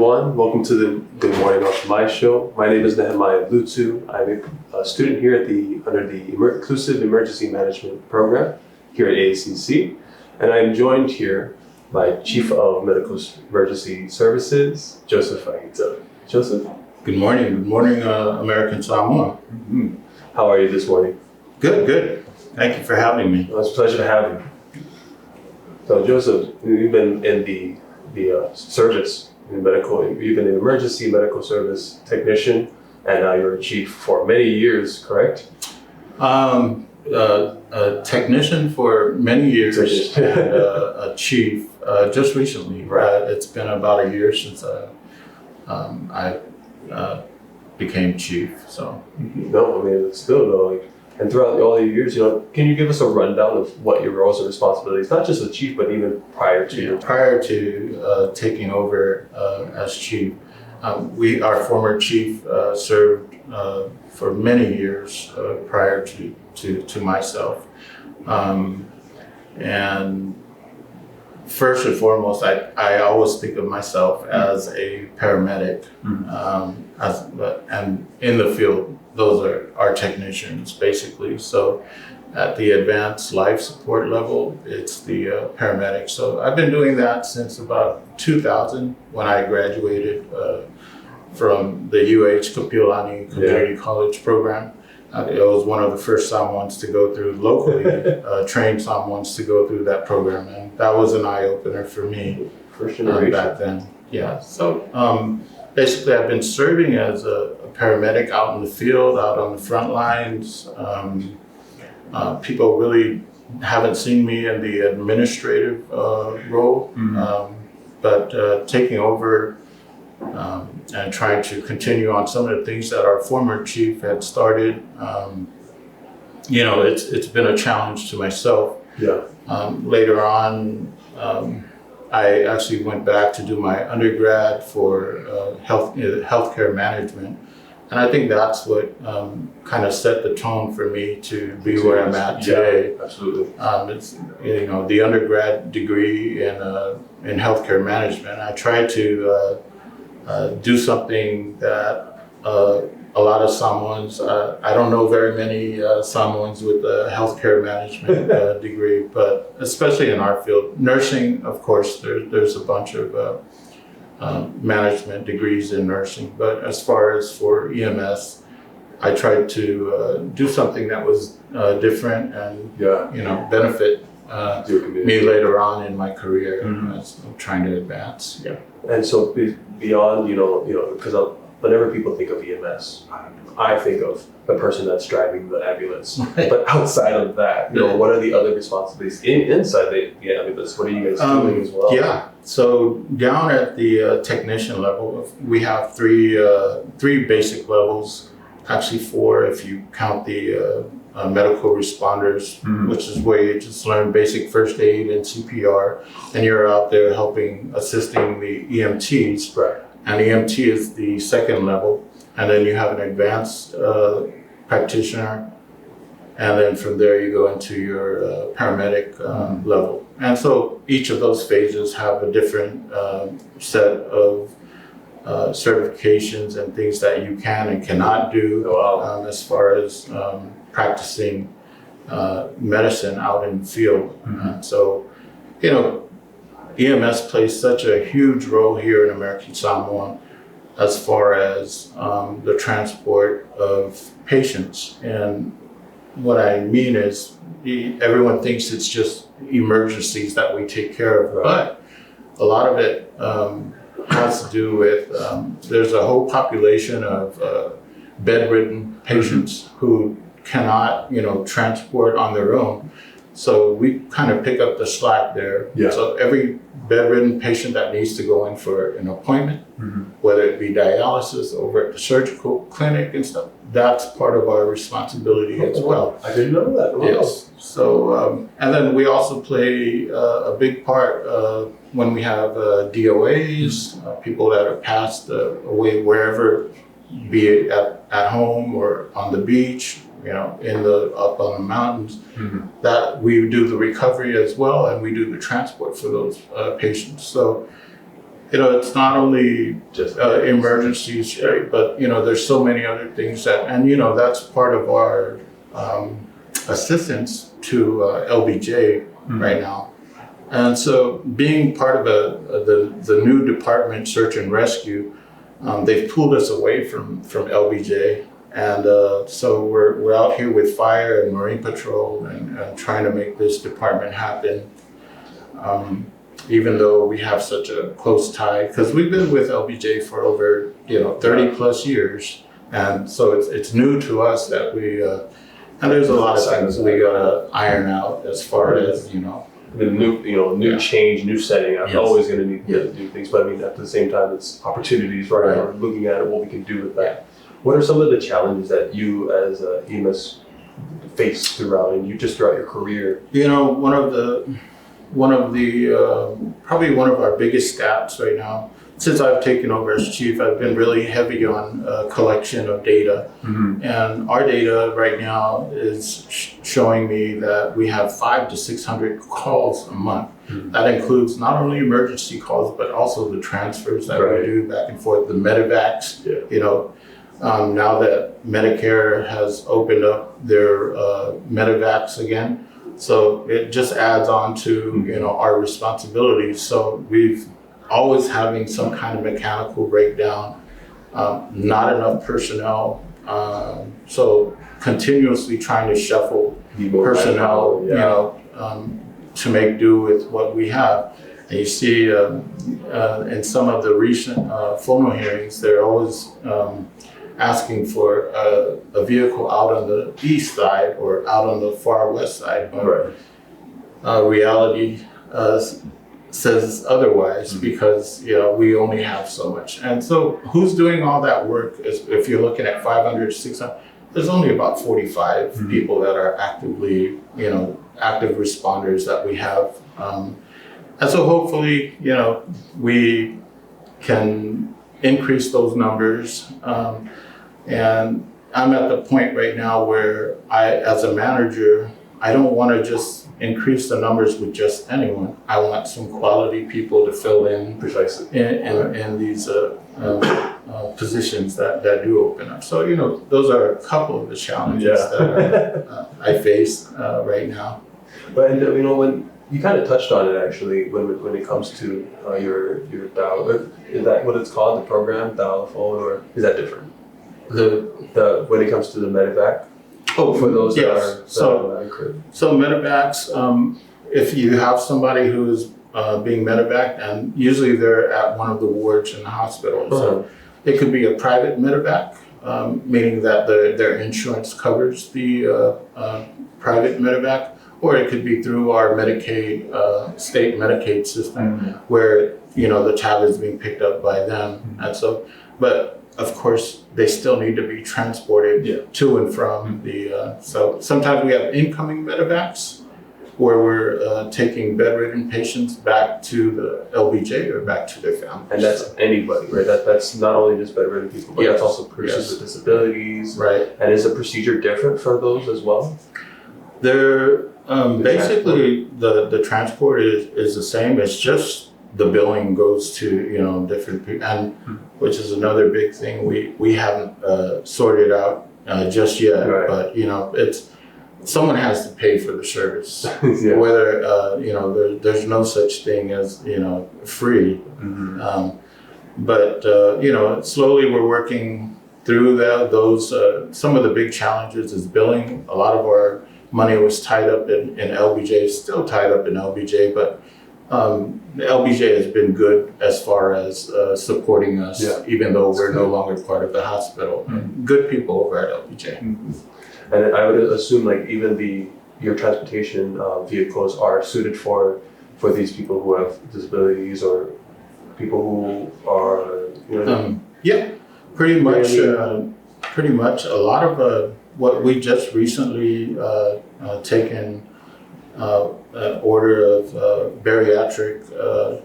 everyone. Welcome to the Good Morning Atamai show. My name is Nehemiah Lutu. I'm a student here under the Inclusive Emergency Management Program here at AACC. And I'm joined here by Chief of Medical Emergency Services, Joseph Aita. Joseph? Good morning. Good morning, American Samoa. Mm-hmm. How are you this morning? Good. Thank you for having me. Well, it's a pleasure to have you. So, Joseph, you've been in the service in medical. You've been an emergency medical service technician, and now you're a chief for many years, correct? A technician for many years and a chief just recently. Right. It's been about a year since I became chief. So No, I mean, it's still though. And throughout all the years, can you give us a rundown of what your roles and responsibilities, not just as chief, but even prior to prior to taking over as chief, our former chief served for many years prior to myself, and first and foremost, I always think of myself as a paramedic, and in the field, those are our technicians basically. So at the advanced life support level, it's the paramedic. So I've been doing that since about 2000 when I graduated from the UH Kapiolani Community College program. It was one of the first Samoans to go through locally, trained Samoans to go through that program. And that was an eye-opener for me back then. Yeah, so basically I've been serving as a paramedic out in the field, out on the front lines. People really haven't seen me in the administrative role, but taking over and trying to continue on some of the things that our former chief had started. It's been a challenge to myself. Yeah. Later on, I actually went back to do my undergrad for healthcare management. And I think that's what kind of set the tone for me to be where I'm at today. Yeah, absolutely. It's the undergrad degree in healthcare management. I tried to do something that a lot of Samoans. I don't know very many Samoans with a healthcare management degree, but especially in our field, nursing. Of course, there's a bunch of management degrees in nursing, but as far as for EMS, I tried to do something that was different and benefit me later on in my career as I'm trying to advance. Yeah. And so beyond, because whenever people think of EMS, I think of the person that's driving the ambulance. But outside of that, what are the other responsibilities inside the ambulance? What are you guys doing as well? Yeah. So down at the technician level, we have three basic levels. Actually, four if you count the medical responders, which is where you just learn basic first aid and CPR, and you're out there assisting the EMTs. Right. And EMT is the second level, and then you have an advanced practitioner, and then from there you go into your paramedic level. And so each of those phases have a different set of certifications and things that you can and cannot do as far as practicing medicine out in the field. So, EMS plays such a huge role here in American Samoa as far as the transport of patients. And what I mean is everyone thinks it's just emergencies that we take care of, but a lot of it has to do with there's a whole population of bedridden patients who cannot, transport on their own. So we kind of pick up the slack there. Yeah. So every bedridden patient that needs to go in for an appointment, whether it be dialysis over at the surgical clinic and stuff, that's part of our responsibility as well. I didn't know that. Wow. Yes. So, and then we also play a big part when we have DOAs, people that are passed away wherever, be it at home or on the beach, up on the mountains, that we do the recovery as well, and we do the transport for those patients. So it's not only Just emergencies, right? But there's so many other things and that's part of our assistance to LBJ right now. And so, being part of the new department, search and rescue, they've pulled us away from LBJ, and so we're out here with fire and marine patrol and trying to make this department happen. Even though we have such a close tie, because we've been with LBJ for over 30 plus years, and so it's new to us that we and there's a lot of things we gotta iron out as far as the new change, new setting. I'm always going to need to do things, but I mean at the same time, it's opportunities, right? We're looking at what we can do with that. Yeah. What are some of the challenges that you as a EMS face throughout your career? One of the probably one of our biggest stats right now, since I've taken over as chief, I've been really heavy on collection of data. Mm-hmm. And our data right now is showing me that we have 500 to 600 calls a month. Mm-hmm. That includes not only emergency calls, but also the transfers that we do back and forth, the medevacs. Now that Medicare has opened up their medevacs again, so it just adds on to our responsibilities. So we've always having some kind of mechanical breakdown, not enough personnel, so continuously trying to shuffle personnel, to make do with what we have. And you see in some of the recent phono hearings, they're always asking for a vehicle out on the east side or out on the far west side. But reality says otherwise, because we only have so much. And so who's doing all that work? If you're looking at 500, 600, there's only about 45 people that are actively, active responders that we have. And so hopefully, we can increase those numbers. And I'm at the point right now where as a manager, I don't want to just increase the numbers with just anyone. I want some quality people to fill in precisely in these positions that do open up. So those are a couple of the challenges that I face right now. But when you kind of touched on it actually, when it comes to your dial, is that what it's called, the program dial phone, or is that different? The when it comes to the medevac. Oh, for those that are so medevacs. If you have somebody who is being medevaced, and usually they're at one of the wards in the hospital, so it could be a private medevac, meaning that their insurance covers the private medevac, or it could be through our Medicaid state Medicaid system, where the tab is being picked up by them, and so, but. Of course, they still need to be transported to and from the. So sometimes we have incoming medevacs, where we're taking bedridden patients back to the LBJ or back to their families. And that's anybody, right? That's not only just bedridden people, but that's also persons with disabilities. Right. And is the procedure different for those as well? They're basically the transport is the same. It's just the billing goes to different people, and which is another big thing we haven't sorted out just yet. Right. But it's someone has to pay for the service. Whether there's no such thing as free. Mm-hmm. But slowly we're working through those. Some of the big challenges is billing. A lot of our money was tied up in LBJ, still tied up in LBJ, but. The LBJ has been good as far as supporting us, even though we're no longer part of the hospital. Mm-hmm. Good people over at LBJ. Mm-hmm. And I would assume even your transportation vehicles are suited for these people who have disabilities or people who are pretty much. A lot of what we just recently taken. Order of bariatric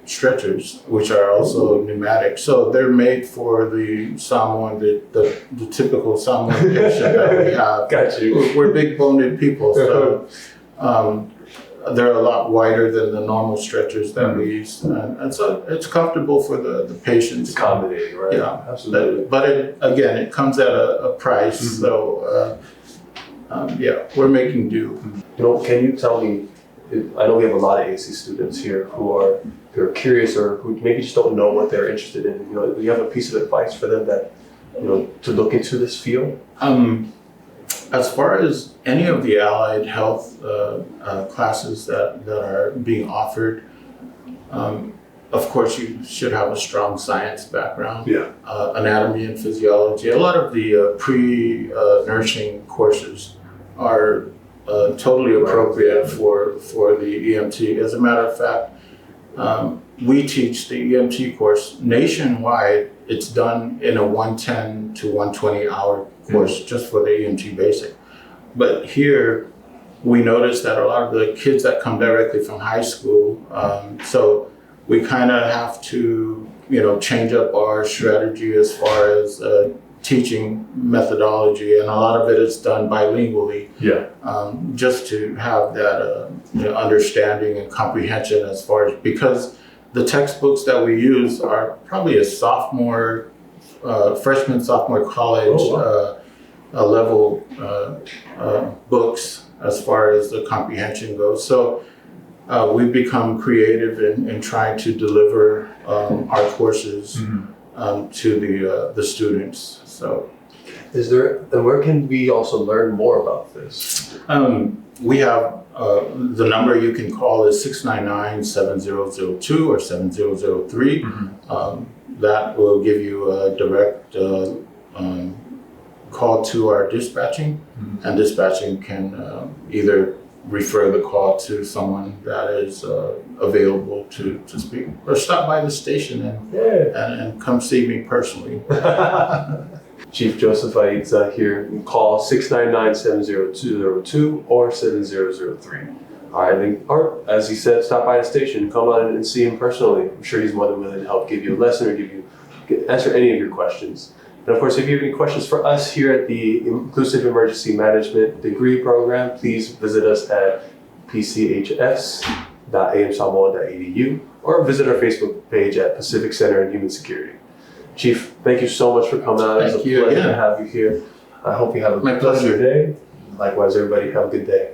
stretchers, which are also pneumatic. So they're made for the Samoan, the typical Samoan patient that we have. Got you. We're big boned people, so they're a lot wider than the normal stretchers that we use, and so it's comfortable for the patients. It's accommodating, right? Yeah, Absolutely. but it comes at a price. So yeah, we're making do. Can you tell me? I know we have a lot of AC students here who are curious or who maybe just don't know what they're interested in. Do you have a piece of advice for them that to look into this field? As far as any of the allied health classes that are being offered, of course you should have a strong science background. Yeah. Anatomy and physiology. A lot of the pre-nursing courses are totally appropriate for the EMT. As a matter of fact, we teach the EMT course nationwide. It's done in a 110 to 120 hour course just for the EMT basic. But here we notice that a lot of the kids that come directly from high school, so we kind of have to change up our strategy as far as teaching methodology, and a lot of it is done bilingually. Yeah. Just to have that understanding and comprehension as far as, because the textbooks that we use are probably a freshman, sophomore college level books as far as the comprehension goes. So we've become creative in trying to deliver our courses to the students. So, and where can we also learn more about this? we have the number you can call is 699-7002 or 7003. That will give you a direct call to our dispatching, and dispatching can either refer the call to someone that is available to speak, or stop by the station and come see me personally. Chief Joseph Aidza here. Call 699-7002 or 7003. All right, or as he said, stop by the station, come on and see him personally. I'm sure he's more than willing to help give you a lesson or answer any of your questions. And of course, if you have any questions for us here at the Inclusive Emergency Management degree program, please visit us at pchs.amsamoa.edu or visit our Facebook page at Pacific Center in Human Security. Chief, thank you so much for coming out. It's a pleasure to have you here. I hope you have a pleasant day. Likewise, everybody, have a good day.